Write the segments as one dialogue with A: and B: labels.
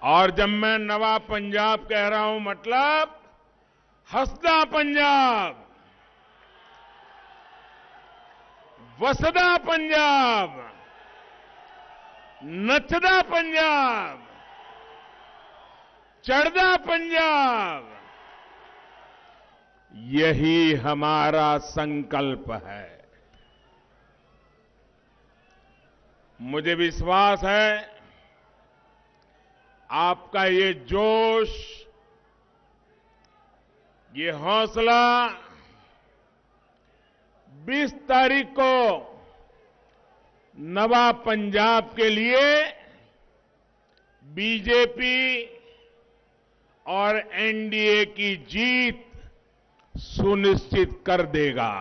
A: और जब मैं नवा पंजाब कह रहा हूं मतलब हंसदा पंजाब, वसदा पंजाब, नचदा पंजाब, चढ़दा पंजाब, यही हमारा संकल्प है। मुझे विश्वास है आपका ये जोश, ये हौसला 20 तारीख को नवा पंजाब के लिए बीजेपी और एनडीए की जीत सुनिश्चित कर देगा।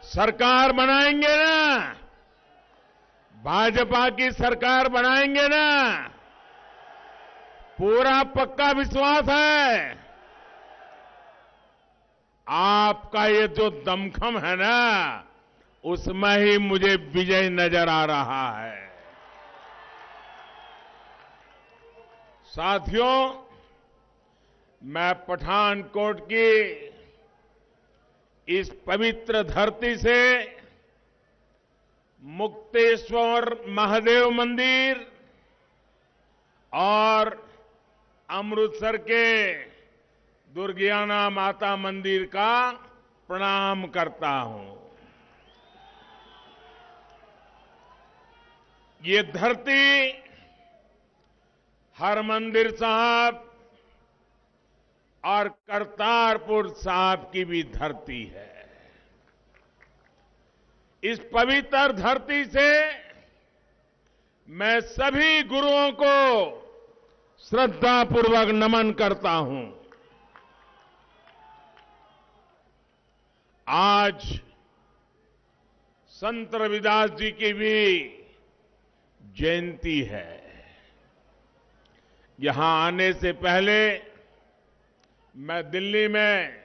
A: सरकार बनाएंगे ना, भाजपा की सरकार बनाएंगे ना, पूरा पक्का विश्वास है। आपका ये जो दमखम है ना, उसमें ही मुझे विजय नजर आ रहा है। साथियों, मैं पठानकोट की इस पवित्र धरती से मुक्तेश्वर महादेव मंदिर और अमृतसर के दुर्गियाना माता मंदिर का प्रणाम करता हूं। ये धरती हरमंदिर साहब और करतारपुर साहब की भी धरती है। इस पवित्र धरती से मैं सभी गुरुओं को श्रद्धापूर्वक नमन करता हूं। आज संत रविदास जी की भी जयंती है। यहां आने से पहले मैं दिल्ली में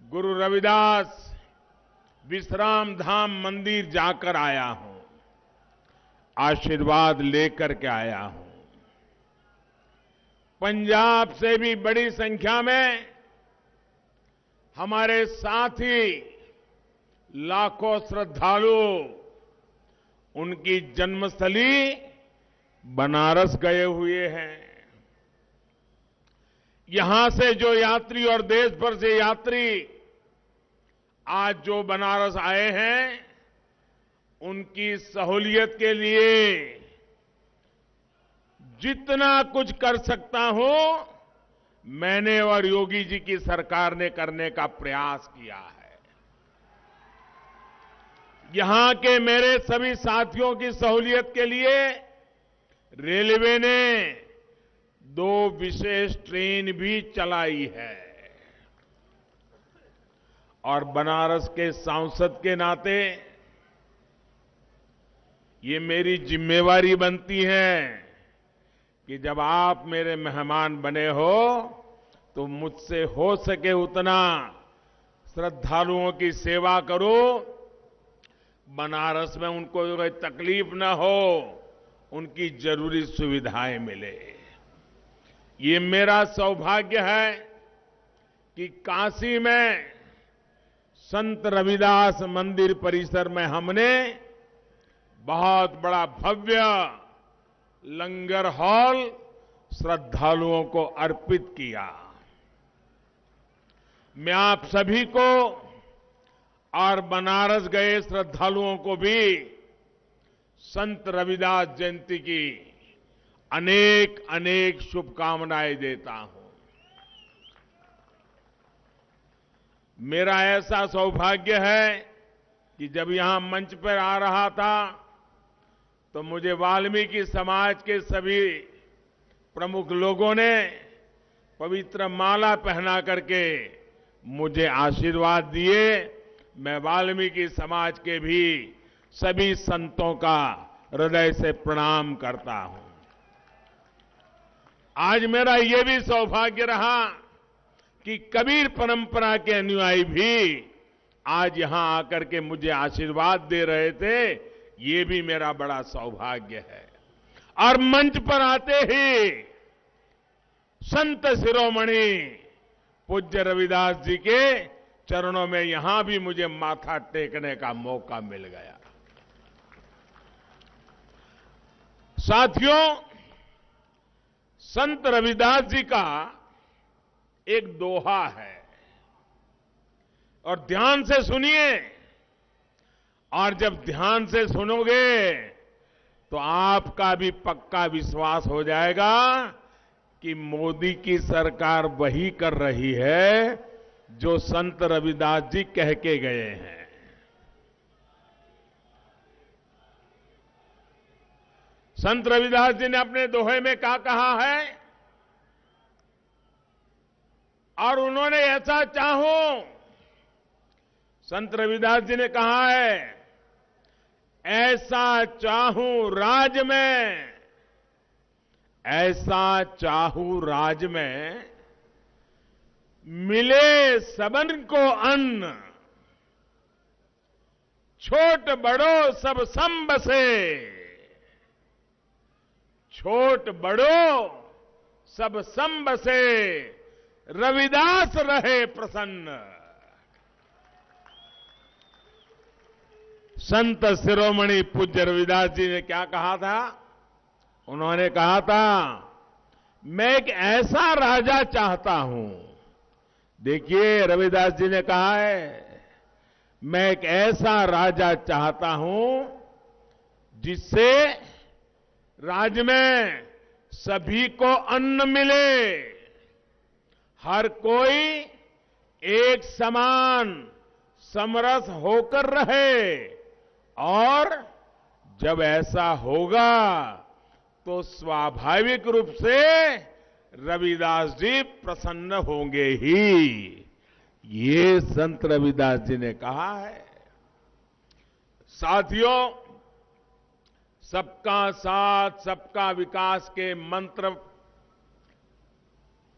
A: गुरु रविदास विश्राम धाम मंदिर जाकर आया हूं, आशीर्वाद लेकर के आया हूं। पंजाब से भी बड़ी संख्या में हमारे साथी लाखों श्रद्धालु उनकी जन्मस्थली बनारस गए हुए हैं। यहां से जो यात्री और देश भर से यात्री आज जो बनारस आए हैं, उनकी सहूलियत के लिए जितना कुछ कर सकता हूं, मैंने और योगी जी की सरकार ने करने का प्रयास किया है। यहां के मेरे सभी साथियों की सहूलियत के लिए रेलवे ने 2 विशेष ट्रेन भी चलाई है। और बनारस के सांसद के नाते ये मेरी जिम्मेवारी बनती है कि जब आप मेरे मेहमान बने हो तो मुझसे हो सके उतना श्रद्धालुओं की सेवा करो, बनारस में उनको कोई तकलीफ न हो, उनकी जरूरी सुविधाएं मिले। ये मेरा सौभाग्य है कि काशी में संत रविदास मंदिर परिसर में हमने बहुत बड़ा भव्य लंगर हॉल श्रद्धालुओं को अर्पित किया। मैं आप सभी को और बनारस गए श्रद्धालुओं को भी संत रविदास जयंती की अनेक अनेक शुभकामनाएं देता हूं। मेरा ऐसा सौभाग्य है कि जब यहां मंच पर आ रहा था तो मुझे वाल्मीकि समाज के सभी प्रमुख लोगों ने पवित्र माला पहना करके मुझे आशीर्वाद दिए। मैं वाल्मीकि समाज के भी सभी संतों का हृदय से प्रणाम करता हूं। आज मेरा ये भी सौभाग्य रहा कि कबीर परंपरा के अनुयायी भी आज यहां आकर के मुझे आशीर्वाद दे रहे थे, ये भी मेरा बड़ा सौभाग्य है। और मंच पर आते ही संत शिरोमणि पूज्य रविदास जी के चरणों में यहां भी मुझे माथा टेकने का मौका मिल गया। साथियों, संत रविदास जी का एक दोहा है और ध्यान से सुनिए, और जब ध्यान से सुनोगे तो आपका भी पक्का विश्वास हो जाएगा कि मोदी की सरकार वही कर रही है जो संत रविदास जी कह के गए हैं। संत रविदास जी ने अपने दोहे में क्या कहा है, और उन्होंने ऐसा चाहूं, संत रविदास जी ने कहा है, ऐसा चाहूं राज में, ऐसा चाहूं राज में, मिले सबन को अन्न, छोट बड़ो सब सम बसे, छोट बड़ो सब सम बसे, रविदास रहे प्रसन्न। संत शिरोमणि पूज्य रविदास जी ने क्या कहा था? उन्होंने कहा था, मैं एक ऐसा राजा चाहता हूं। देखिए, रविदास जी ने कहा है, मैं एक ऐसा राजा चाहता हूं जिससे राज्य में सभी को अन्न मिले, हर कोई एक समान समरस होकर रहे, और जब ऐसा होगा तो स्वाभाविक रूप से रविदास जी प्रसन्न होंगे ही। ये संत रविदास जी ने कहा है। साथियों, सबका साथ सबका विकास के मंत्र,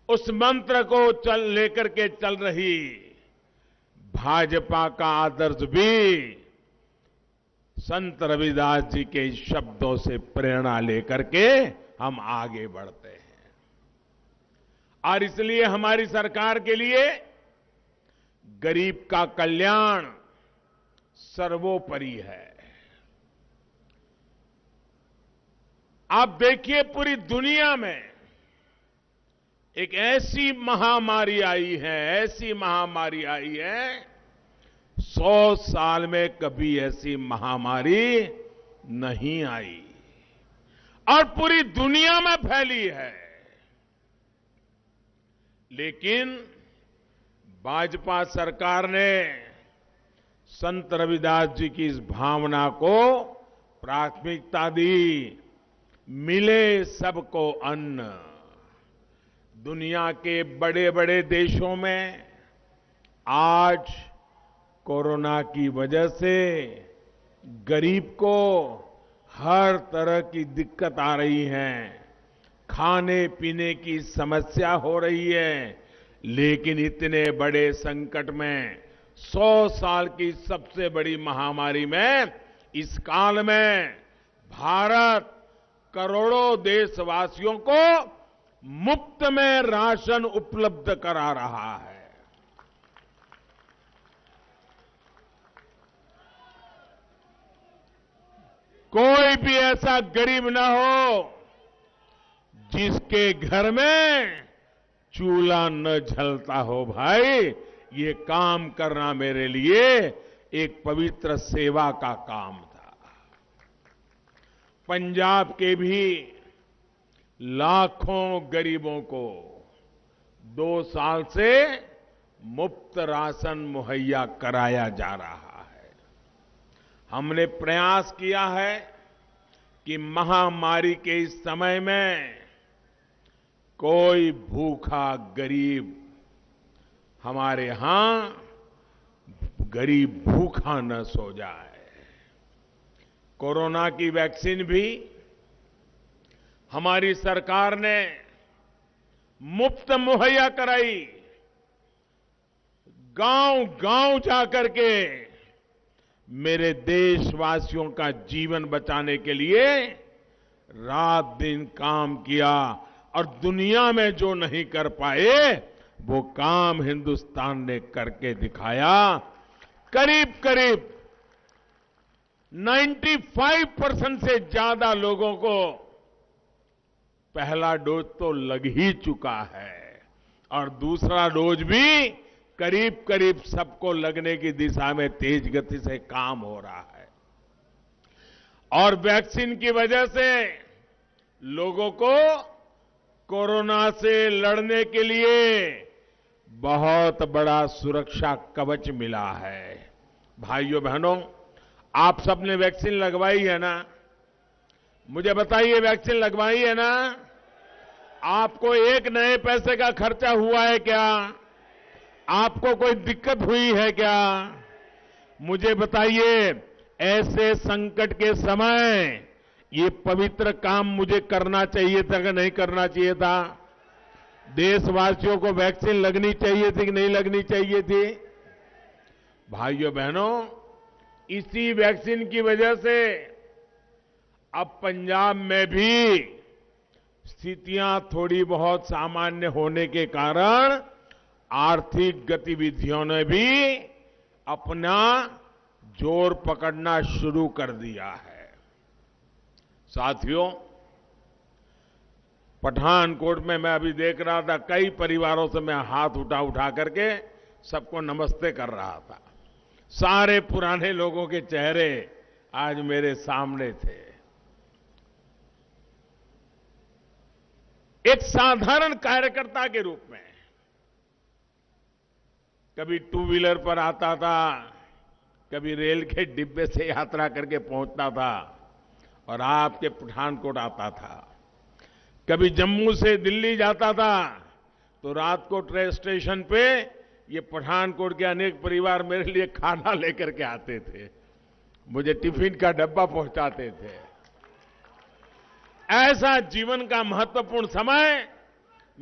A: उस मंत्र को लेकर के चल रही भाजपा का आदर्श भी संत रविदास जी के शब्दों से प्रेरणा लेकर के हम आगे बढ़ते हैं। और इसलिए हमारी सरकार के लिए गरीब का कल्याण सर्वोपरि है। आप देखिए, पूरी दुनिया में एक ऐसी महामारी आई है, ऐसी महामारी आई है, 100 साल में कभी ऐसी महामारी नहीं आई, और पूरी दुनिया में फैली है। लेकिन भाजपा सरकार ने संत रविदास जी की इस भावना को प्राथमिकता दी। मिले सबको अन्न। दुनिया के बड़े बड़े देशों में आज कोरोना की वजह से गरीब को हर तरह की दिक्कत आ रही है, खाने पीने की समस्या हो रही है। लेकिन इतने बड़े संकट में, 100 साल की सबसे बड़ी महामारी में, इस काल में भारत करोड़ों देशवासियों को मुफ्त में राशन उपलब्ध करा रहा है। कोई भी ऐसा गरीब ना हो जिसके घर में चूल्हा न जलता हो। भाई, ये काम करना मेरे लिए एक पवित्र सेवा का काम था। पंजाब के भी लाखों गरीबों को 2 साल से मुफ्त राशन मुहैया कराया जा रहा है। हमने प्रयास किया है कि महामारी के इस समय में कोई भूखा गरीब हमारे यहां गरीब भूखा न सो जाए। कोरोना की वैक्सीन भी हमारी सरकार ने मुफ्त मुहैया कराई। गांव-गांव जाकर के मेरे देशवासियों का जीवन बचाने के लिए रात दिन काम किया और दुनिया में जो नहीं कर पाए वो काम हिंदुस्तान ने करके दिखाया। करीब करीब 95% से ज्यादा लोगों को पहला डोज तो लग ही चुका है और दूसरा डोज भी करीब करीब सबको लगने की दिशा में तेज गति से काम हो रहा है। और वैक्सीन की वजह से लोगों को कोरोना से लड़ने के लिए बहुत बड़ा सुरक्षा कवच मिला है। भाइयों बहनों, आप सबने वैक्सीन लगवाई है ना? मुझे बताइए, वैक्सीन लगवाई है ना? आपको एक नए पैसे का खर्चा हुआ है क्या? आपको कोई दिक्कत हुई है क्या? मुझे बताइए, ऐसे संकट के समय ये पवित्र काम मुझे करना चाहिए था कि नहीं करना चाहिए था? देशवासियों को वैक्सीन लगनी चाहिए थी कि नहीं लगनी चाहिए थी? भाइयों बहनों, इसी वैक्सीन की वजह से अब पंजाब में भी स्थितियां थोड़ी बहुत सामान्य होने के कारण आर्थिक गतिविधियों ने भी अपना जोर पकड़ना शुरू कर दिया है। साथियों, पठानकोट में मैं अभी देख रहा था, कई परिवारों से मैं हाथ उठा करके सबको नमस्ते कर रहा था। सारे पुराने लोगों के चेहरे आज मेरे सामने थे। एक साधारण कार्यकर्ता के रूप में कभी टू व्हीलर पर आता था, कभी रेल के डिब्बे से यात्रा करके पहुंचता था और आपके पठानकोट आता था। कभी जम्मू से दिल्ली जाता था तो रात को ट्रेन स्टेशन पे ये पठानकोट के अनेक परिवार मेरे लिए खाना लेकर के आते थे, मुझे टिफिन का डब्बा पहुंचाते थे। ऐसा जीवन का महत्वपूर्ण समय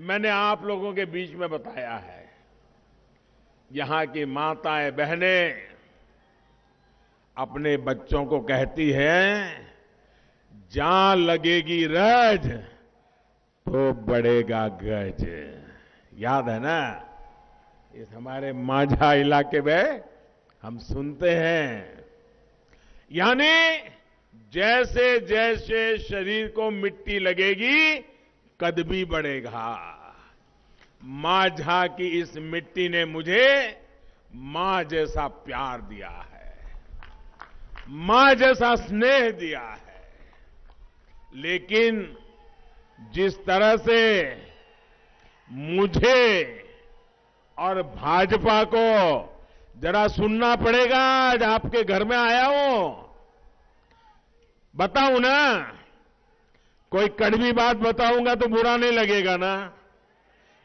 A: मैंने आप लोगों के बीच में बताया है। यहां की माताएं बहनें अपने बच्चों को कहती हैं, जहां लगेगी रज तो बढ़ेगा गज। याद है ना? इस हमारे माझा इलाके में हम सुनते हैं। यानी जैसे जैसे शरीर को मिट्टी लगेगी कद भी बढ़ेगा। माझा की इस मिट्टी ने मुझे मां जैसा प्यार दिया है, मां जैसा स्नेह दिया है। लेकिन जिस तरह से मुझे और भाजपा को जरा सुनना पड़ेगा, आज आपके घर में आया हूं, बताऊं ना? कोई कड़वी बात बताऊंगा तो बुरा नहीं लगेगा ना?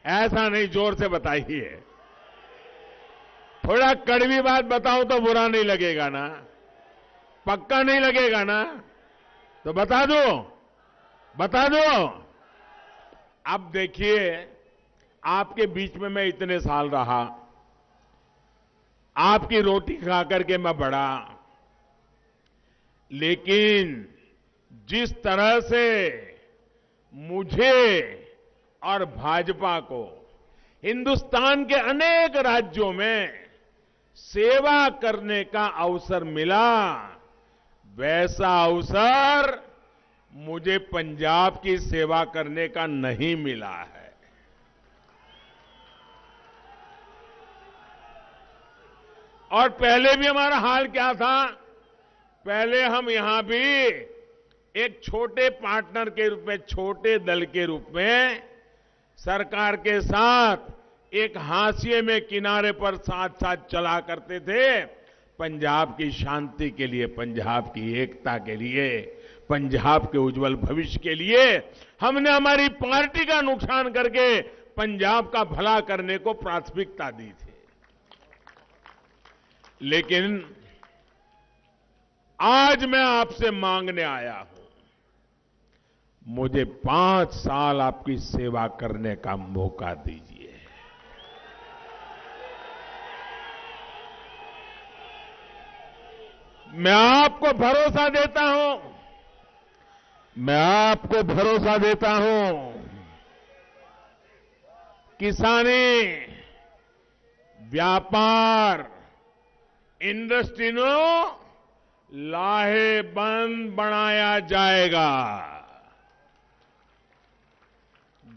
A: ऐसा नहीं, जोर से बताइए। थोड़ा कड़वी बात बताऊं तो बुरा नहीं लगेगा ना? पक्का नहीं लगेगा ना? तो बता दो, बता दो। अब देखिए, आपके बीच में मैं इतने साल रहा, आपकी रोटी खा करके मैं बढ़ा, लेकिन जिस तरह से मुझे और भाजपा को हिंदुस्तान के अनेक राज्यों में सेवा करने का अवसर मिला, वैसा अवसर मुझे पंजाब की सेवा करने का नहीं मिला है। और पहले भी हमारा हाल क्या था? पहले हम यहां भी एक छोटे पार्टनर के रूप में, छोटे दल के रूप में सरकार के साथ एक हाशिए में किनारे पर साथ साथ चला करते थे। पंजाब की शांति के लिए, पंजाब की एकता के लिए, पंजाब के उज्जवल भविष्य के लिए हमने हमारी पार्टी का नुकसान करके पंजाब का भला करने को प्राथमिकता दी थी। लेकिन आज मैं आपसे मांगने आया हूं, मुझे 5 साल आपकी सेवा करने का मौका दीजिए। मैं आपको भरोसा देता हूं, मैं आपको भरोसा देता हूं, किसानी, व्यापार, इंडस्ट्रीनो लाहेबंद बनाया जाएगा।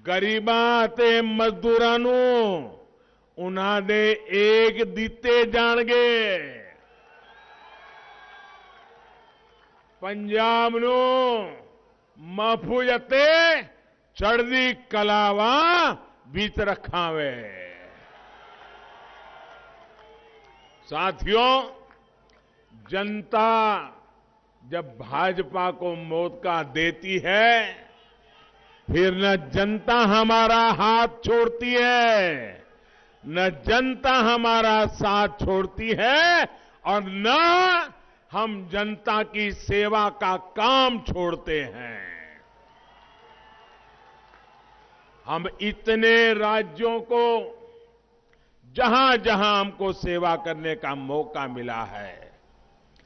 A: गरीबां ते मजदूरां नू उन्हां दे एक दिते जाणगे। पंजाब नू महफूज ते चढ़दी कलावा बीच रखावे। साथियों, जनता जब भाजपा को मौका देती है, फिर न जनता हमारा हाथ छोड़ती है, न जनता हमारा साथ छोड़ती है, और न हम जनता की सेवा का काम छोड़ते हैं। हम इतने राज्यों को जहां जहां हमको सेवा करने का मौका मिला है,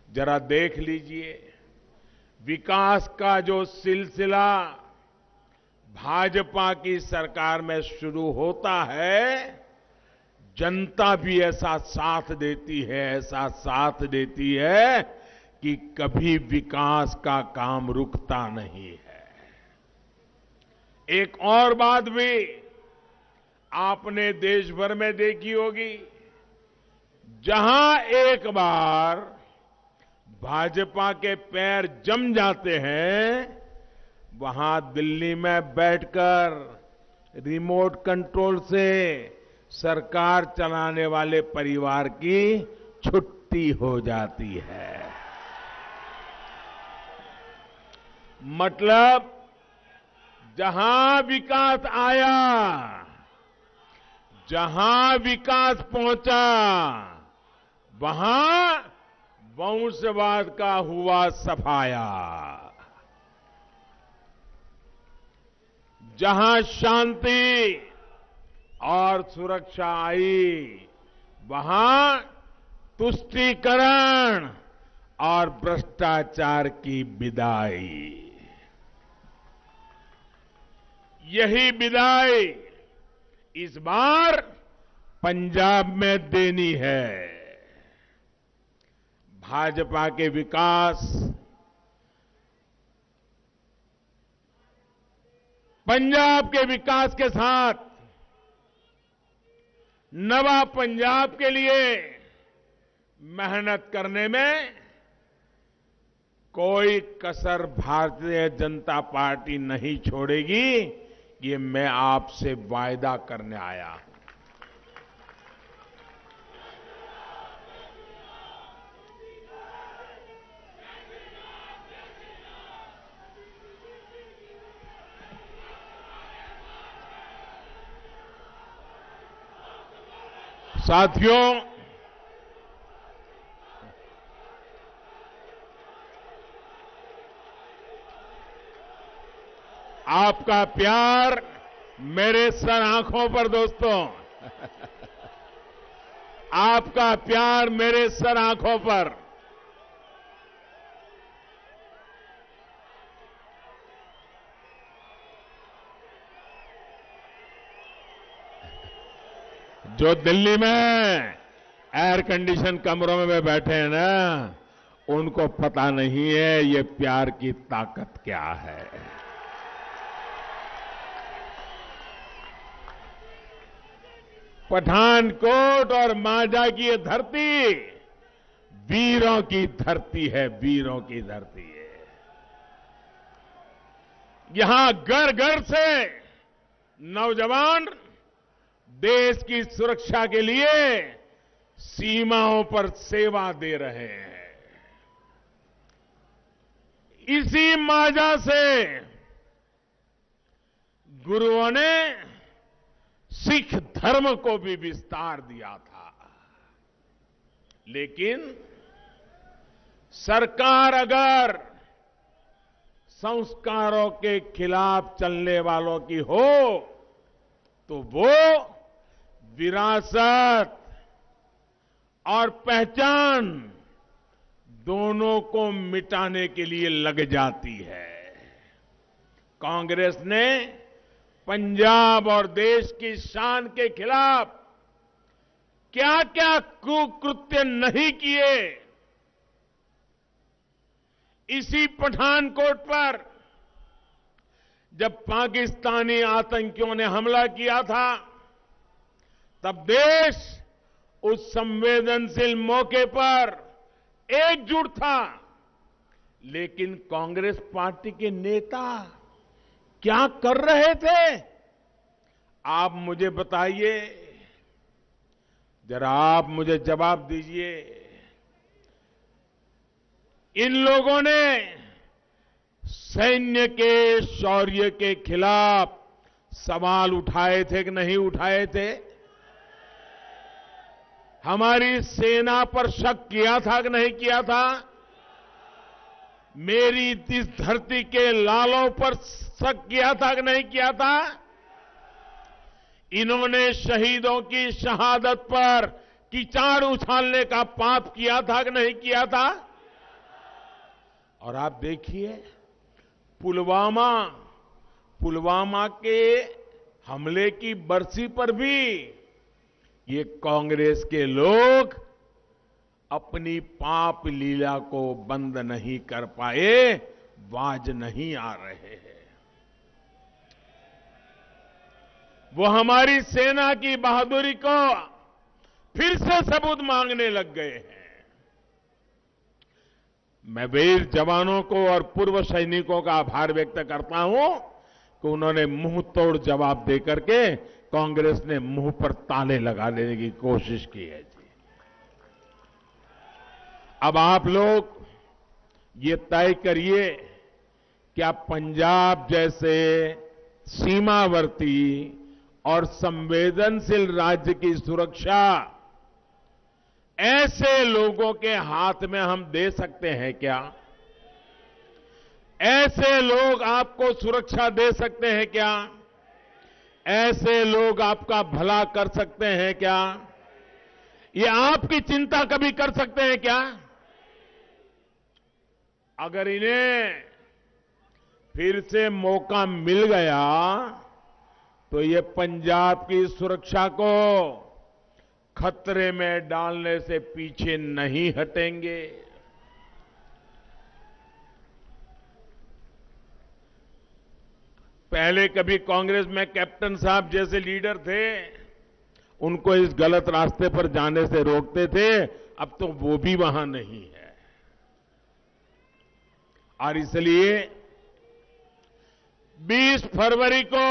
A: जरा देख लीजिए, विकास का जो सिलसिला भाजपा की सरकार में शुरू होता है, जनता भी ऐसा साथ देती है, ऐसा साथ देती है कि कभी विकास का काम रुकता नहीं है। एक और बात भी आपने देश भर में देखी होगी, जहां एक बार भाजपा के पैर जम जाते हैं, वहां दिल्ली में बैठकर रिमोट कंट्रोल से सरकार चलाने वाले परिवार की छुट्टी हो जाती है। मतलब जहां विकास आया, जहां विकास पहुंचा, वहां वंशवाद का हुआ सफाया। जहां शांति और सुरक्षा आई, वहां तुष्टीकरण और भ्रष्टाचार की विदाई। यही विदाई इस बार पंजाब में देनी है। भाजपा के विकास, पंजाब के विकास के साथ नवा पंजाब के लिए मेहनत करने में कोई कसर भारतीय जनता पार्टी नहीं छोड़ेगी, ये मैं आपसे वायदा करने आया हूं। साथियों, आपका प्यार मेरे सर आंखों पर, दोस्तों, आपका प्यार मेरे सर आंखों पर। जो दिल्ली में एयर कंडीशन कमरों में बैठे हैं ना, उनको पता नहीं है ये प्यार की ताकत क्या है। पठानकोट और मांझा की ये धरती वीरों की धरती है, वीरों की धरती है। यहां घर घर से नौजवान देश की सुरक्षा के लिए सीमाओं पर सेवा दे रहे हैं। इसी मांझा से गुरुओं ने सिख धर्म को भी विस्तार दिया था। लेकिन सरकार अगर संस्कारों के खिलाफ चलने वालों की हो, तो वो विरासत और पहचान दोनों को मिटाने के लिए लग जाती है। कांग्रेस ने पंजाब और देश की शान के खिलाफ क्या क्या कुकृत्य नहीं किए। इसी पठानकोट पर जब पाकिस्तानी आतंकियों ने हमला किया था, तब देश उस संवेदनशील मौके पर एकजुट था। लेकिन कांग्रेस पार्टी के नेता क्या कर रहे थे, आप मुझे बताइए, जरा आप मुझे जवाब दीजिए। इन लोगों ने सैन्य के शौर्य के खिलाफ सवाल उठाए थे कि नहीं उठाए थे? हमारी सेना पर शक किया था कि नहीं किया था? मेरी इस धरती के लालों पर शक किया था कि नहीं किया था? इन्होंने शहीदों की शहादत पर कीचड़ उछालने का पाप किया था कि नहीं किया था? और आप देखिए, पुलवामा के हमले की बरसी पर भी ये कांग्रेस के लोग अपनी पाप लीला को बंद नहीं कर पाए, बाज नहीं आ रहे हैं। वो हमारी सेना की बहादुरी को फिर से सबूत मांगने लग गए हैं। मैं वीर जवानों को और पूर्व सैनिकों का आभार व्यक्त करता हूं कि उन्होंने मुंह तोड़ जवाब देकर के कांग्रेस ने मुंह पर ताले लगा देने की कोशिश की है जी। अब आप लोग ये तय करिए, क्या पंजाब जैसे सीमावर्ती और संवेदनशील राज्य की सुरक्षा ऐसे लोगों के हाथ में हम दे सकते हैं क्या? ऐसे लोग आपको सुरक्षा दे सकते हैं क्या? ऐसे लोग आपका भला कर सकते हैं क्या? ये आपकी चिंता कभी कर सकते हैं क्या? अगर इन्हें फिर से मौका मिल गया तो ये पंजाब की सुरक्षा को खतरे में डालने से पीछे नहीं हटेंगे। पहले कभी कांग्रेस में कैप्टन साहब जैसे लीडर थे, उनको इस गलत रास्ते पर जाने से रोकते थे, अब तो वो भी वहां नहीं है। और इसलिए 20 फरवरी को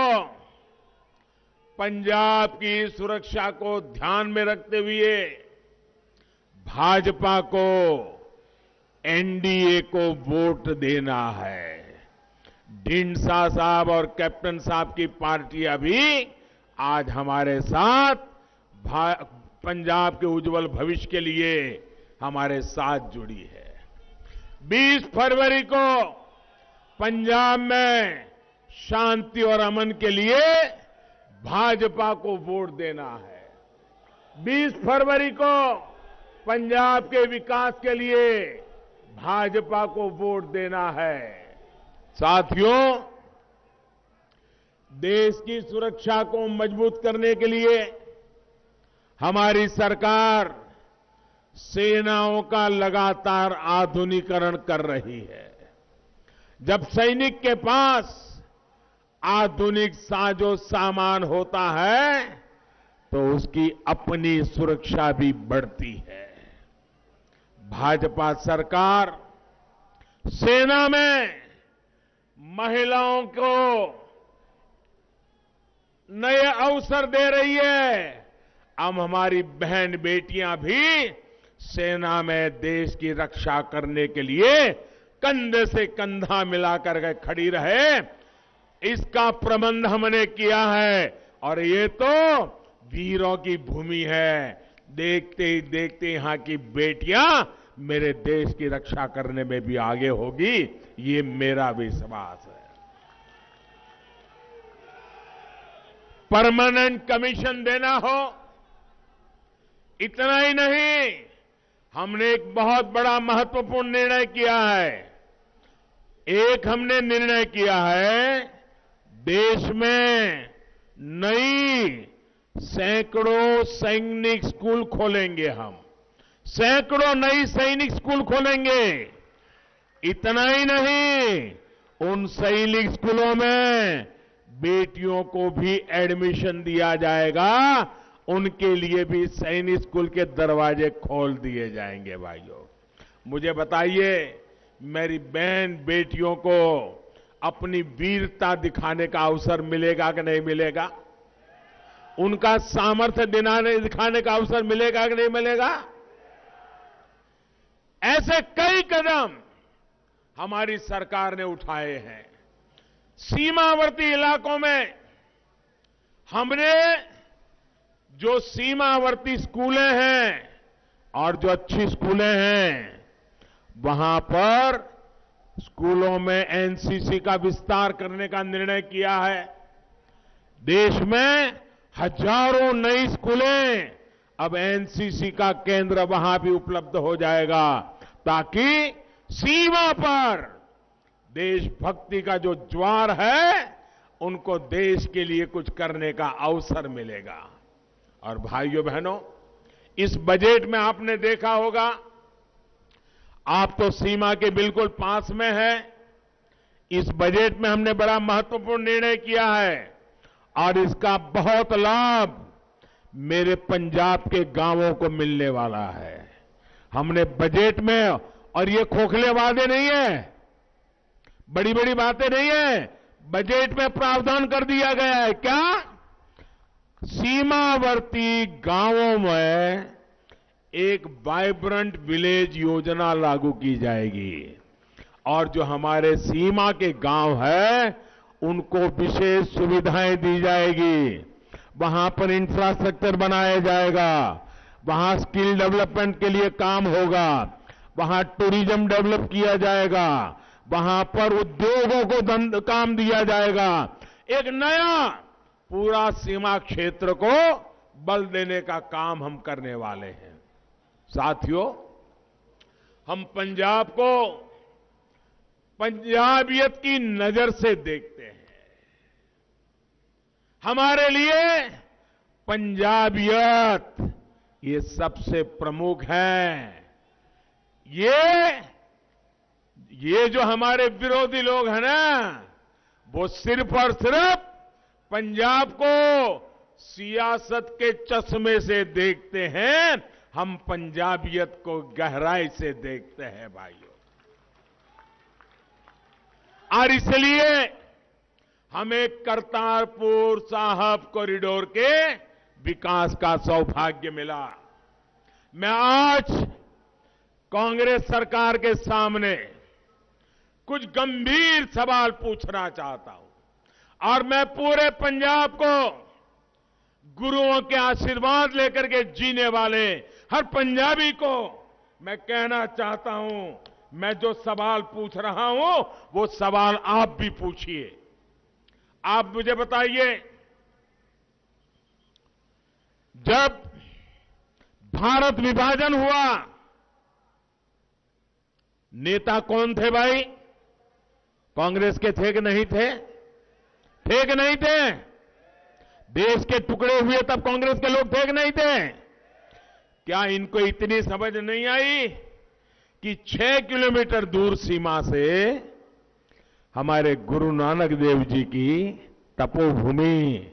A: पंजाब की सुरक्षा को ध्यान में रखते हुए भाजपा को एनडीए को वोट देना है। ढींडसा साहब और कैप्टन साहब की पार्टियां भी आज हमारे साथ पंजाब के उज्जवल भविष्य के लिए हमारे साथ जुड़ी है। 20 फरवरी को पंजाब में शांति और अमन के लिए भाजपा को वोट देना है। 20 फरवरी को पंजाब के विकास के लिए भाजपा को वोट देना है। साथियों, देश की सुरक्षा को मजबूत करने के लिए हमारी सरकार सेनाओं का लगातार आधुनिकीकरण कर रही है। जब सैनिक के पास आधुनिक साजो सामान होता है तो उसकी अपनी सुरक्षा भी बढ़ती है। भाजपा सरकार सेना में महिलाओं को नए अवसर दे रही है। अब हमारी बहन बेटियां भी सेना में देश की रक्षा करने के लिए कंधे से कंधा मिलाकर के खड़ी रहे, इसका प्रबंध हमने किया है। और ये तो वीरों की भूमि है। देखते ही देखते यहां की बेटियां मेरे देश की रक्षा करने में भी आगे होगी, ये मेरा विश्वास है। परमानेंट कमीशन देना हो, इतना ही नहीं, हमने एक बहुत बड़ा महत्वपूर्ण निर्णय किया है। एक हमने निर्णय किया है, देश में नई सैकड़ों सैनिक स्कूल खोलेंगे हम। सैकड़ों नई सैनिक स्कूल खोलेंगे। इतना ही नहीं, उन सैनिक स्कूलों में बेटियों को भी एडमिशन दिया जाएगा। उनके लिए भी सैनिक स्कूल के दरवाजे खोल दिए जाएंगे। भाइयों, मुझे बताइए, मेरी बहन बेटियों को अपनी वीरता दिखाने का अवसर मिलेगा कि नहीं मिलेगा? उनका सामर्थ्य दिखाने का अवसर मिलेगा कि नहीं मिलेगा? ऐसे कई कदम हमारी सरकार ने उठाए हैं। सीमावर्ती इलाकों में हमने जो सीमावर्ती स्कूलें हैं और जो अच्छी स्कूलें हैं, वहां पर स्कूलों में एनसीसी का विस्तार करने का निर्णय किया है। देश में हजारों नई स्कूलें अब एनसीसी का केंद्र वहां भी उपलब्ध हो जाएगा, ताकि सीमा पर देशभक्ति का जो ज्वार है, उनको देश के लिए कुछ करने का अवसर मिलेगा। और भाइयों बहनों, इस बजट में आपने देखा होगा, आप तो सीमा के बिल्कुल पास में है। इस बजट में हमने बड़ा महत्वपूर्ण निर्णय किया है और इसका बहुत लाभ मेरे पंजाब के गांवों को मिलने वाला है। हमने बजट में, और ये खोखले वादे नहीं है, बड़ी बड़ी बातें नहीं है, बजट में प्रावधान कर दिया गया है। क्या? सीमावर्ती गांवों में एक वाइब्रेंट विलेज योजना लागू की जाएगी और जो हमारे सीमा के गांव है, उनको विशेष सुविधाएं दी जाएगी। वहां पर इंफ्रास्ट्रक्चर बनाया जाएगा, वहां स्किल डेवलपमेंट के लिए काम होगा, वहां टूरिज्म डेवलप किया जाएगा, वहां पर उद्योगों को काम दिया जाएगा। एक नया पूरा सीमा क्षेत्र को बल देने का काम हम करने वाले हैं। साथियों, हम पंजाब को पंजाबियत की नजर से देखते हैं। हमारे लिए पंजाबियत ये सबसे प्रमुख है। ये जो हमारे विरोधी लोग हैं ना, वो सिर्फ और सिर्फ पंजाब को सियासत के चश्मे से देखते हैं। हम पंजाबियत को गहराई से देखते हैं भाइयों। और इसलिए हमें करतारपुर साहिब कॉरिडोर के विकास का सौभाग्य मिला। मैं आज कांग्रेस सरकार के सामने कुछ गंभीर सवाल पूछना चाहता हूं और मैं पूरे पंजाब को गुरुओं के आशीर्वाद लेकर के जीने वाले हर पंजाबी को मैं कहना चाहता हूं, मैं जो सवाल पूछ रहा हूं वो सवाल आप भी पूछिए। आप मुझे बताइए, जब भारत विभाजन हुआ, नेता कौन थे भाई? कांग्रेस के थे कि नहीं थे? थे कि नहीं थे? देश के टुकड़े हुए तब कांग्रेस के लोग थे कि नहीं थे? क्या इनको इतनी समझ नहीं आई कि 6 किलोमीटर दूर सीमा से हमारे गुरु नानक देव जी की तपोभूमि,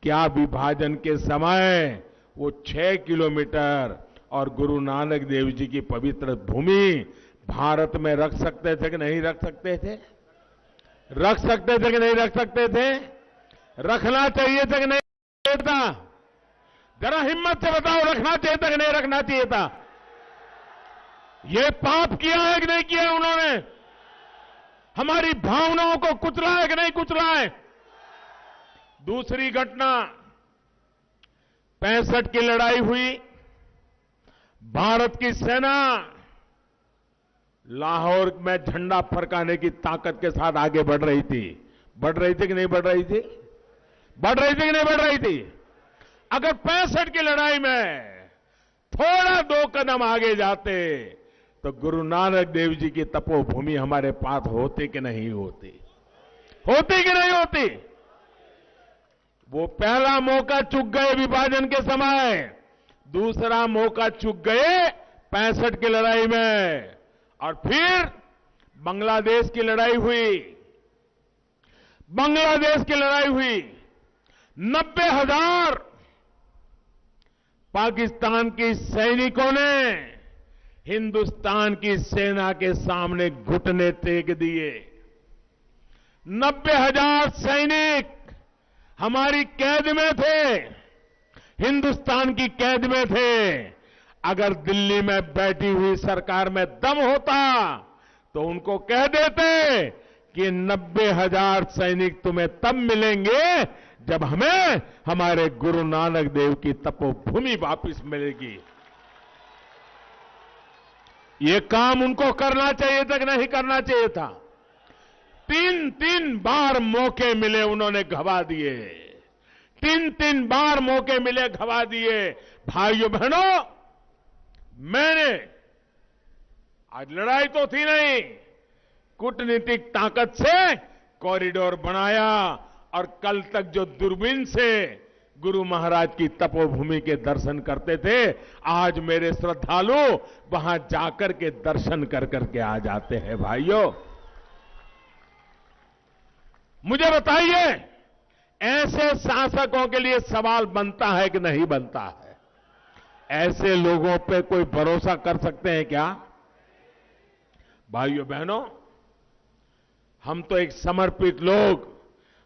A: क्या विभाजन के समय वो 6 किलोमीटर और गुरु नानक देव जी की पवित्र भूमि भारत में रख सकते थे कि नहीं रख सकते थे? रख सकते थे कि नहीं रख सकते थे? रखना चाहिए था कि नहीं चाहिए था? जरा हिम्मत से बताओ, रखना चाहिए था कि नहीं रखना चाहिए था? ये पाप किया है कि नहीं किया उन्होंने? हमारी भावनाओं को कुचला है कि नहीं कुचला है? दूसरी घटना, 65 की लड़ाई हुई, भारत की सेना लाहौर में झंडा फरकाने की ताकत के साथ आगे बढ़ रही थी। बढ़ रही थी कि नहीं बढ़ रही थी? बढ़ रही थी कि नहीं बढ़ रही थी? अगर 65 की लड़ाई में थोड़ा 2 कदम आगे जाते तो गुरु नानक देव जी की तपोभूमि हमारे पास होती कि नहीं होती? होती कि नहीं होती? वो पहला मौका चूक गए विभाजन के समय, दूसरा मौका चूक गए 65 की लड़ाई में, और फिर बांग्लादेश की लड़ाई हुई। बांग्लादेश की लड़ाई हुई, 90,000 पाकिस्तान के सैनिकों ने हिंदुस्तान की सेना के सामने घुटने टेक दिए। 90,000 सैनिक हमारी कैद में थे, हिंदुस्तान की कैद में थे। अगर दिल्ली में बैठी हुई सरकार में दम होता तो उनको कह देते कि 90,000 सैनिक तुम्हें तब मिलेंगे जब हमें हमारे गुरु नानक देव की तपोभूमि वापस मिलेगी। ये काम उनको करना चाहिए था कि नहीं करना चाहिए था? 3 बार मौके मिले, उन्होंने गवा दिए। 3 बार मौके मिले, गवा दिए। भाइयों बहनों, मैंने आज लड़ाई तो थी नहीं, कूटनीतिक ताकत से कॉरिडोर बनाया, और कल तक जो दूरबीन से गुरु महाराज की तपोभूमि के दर्शन करते थे, आज मेरे श्रद्धालु वहां जाकर के दर्शन कर करके आ जाते हैं। भाइयों, मुझे बताइए, ऐसे शासकों के लिए सवाल बनता है कि नहीं बनता है? ऐसे लोगों पे कोई भरोसा कर सकते हैं क्या? भाइयों बहनों, हम तो एक समर्पित लोग,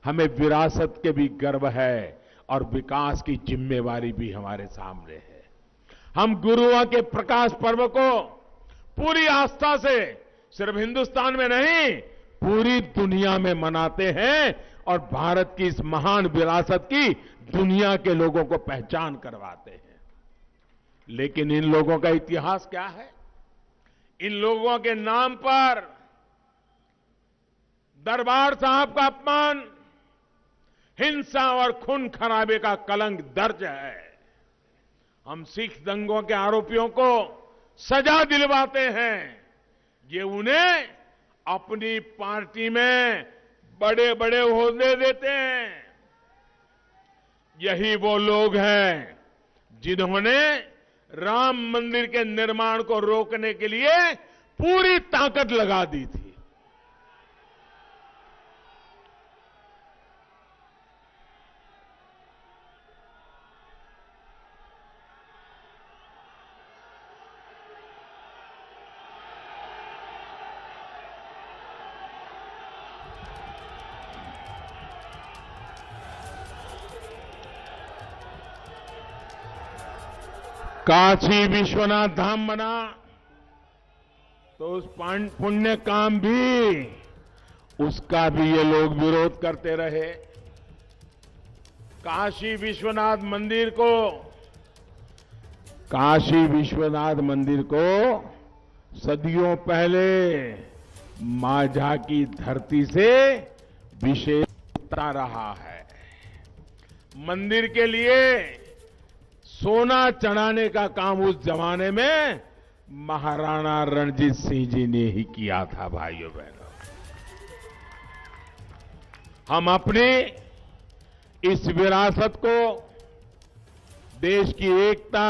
A: हमें विरासत के भी गर्व है और विकास की जिम्मेवारी भी हमारे सामने है। हम गुरुओं के प्रकाश पर्व को पूरी आस्था से सिर्फ हिंदुस्तान में नहीं, पूरी दुनिया में मनाते हैं, और भारत की इस महान विरासत की दुनिया के लोगों को पहचान करवाते हैं। लेकिन इन लोगों का इतिहास क्या है? इन लोगों के नाम पर दरबार साहब का अपमान, हिंसा और खून खराबे का कलंक दर्ज है। हम सिख दंगों के आरोपियों को सजा दिलवाते हैं, ये उन्हें अपनी पार्टी में बड़े बड़े ओहदे देते हैं। यही वो लोग हैं जिन्होंने राम मंदिर के निर्माण को रोकने के लिए पूरी ताकत लगा दी थी। काशी विश्वनाथ धाम बना तो उस पुण्य काम भी, उसका भी ये लोग विरोध करते रहे। काशी विश्वनाथ मंदिर को सदियों पहले माझा की धरती से विशेषता रहा है। मंदिर के लिए सोना चढ़ाने का काम उस जमाने में महाराणा रणजीत सिंह जी ने ही किया था। भाइयों बहनों, हम अपनी इस विरासत को देश की एकता,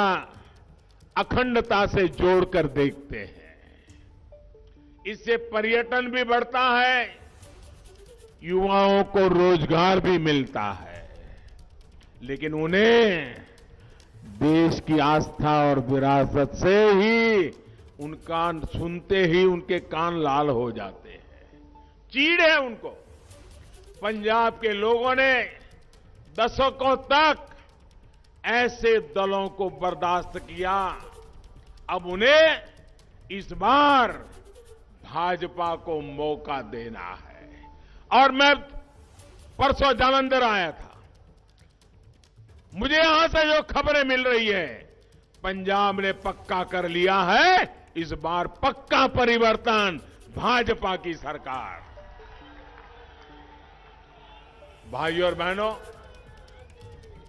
A: अखंडता से जोड़कर देखते हैं। इससे पर्यटन भी बढ़ता है, युवाओं को रोजगार भी मिलता है, लेकिन उन्हें देश की आस्था और विरासत से ही उनका सुनते ही उनके कान लाल हो जाते हैं। चीड़ है उनको। पंजाब के लोगों ने दशकों तक ऐसे दलों को बर्दाश्त किया, अब उन्हें इस बार भाजपा को मौका देना है। और मैं परसों जालंधर आया था, मुझे यहां से जो खबरें मिल रही है, पंजाब ने पक्का कर लिया है इस बार पक्का परिवर्तन, भाजपा की सरकार। भाइयों और बहनों,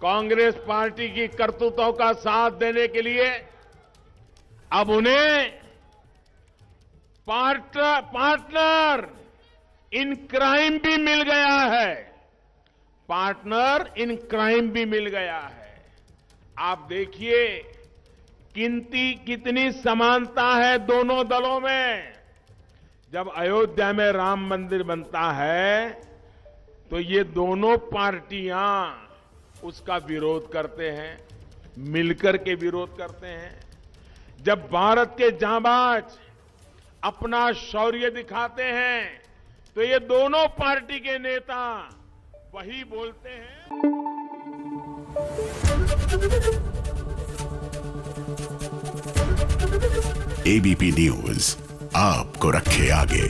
A: कांग्रेस पार्टी की करतूतों का साथ देने के लिए अब उन्हें पार्टनर इन क्राइम भी मिल गया है। पार्टनर इन क्राइम भी मिल गया है। आप देखिए कितनी समानता है दोनों दलों में। जब अयोध्या में राम मंदिर बनता है तो ये दोनों पार्टियां उसका विरोध करते हैं, मिलकर के विरोध करते हैं। जब भारत के जांबाज अपना शौर्य दिखाते हैं तो ये दोनों पार्टी के नेता वही बोलते हैं।
B: एबीपी न्यूज आपको रखे आगे।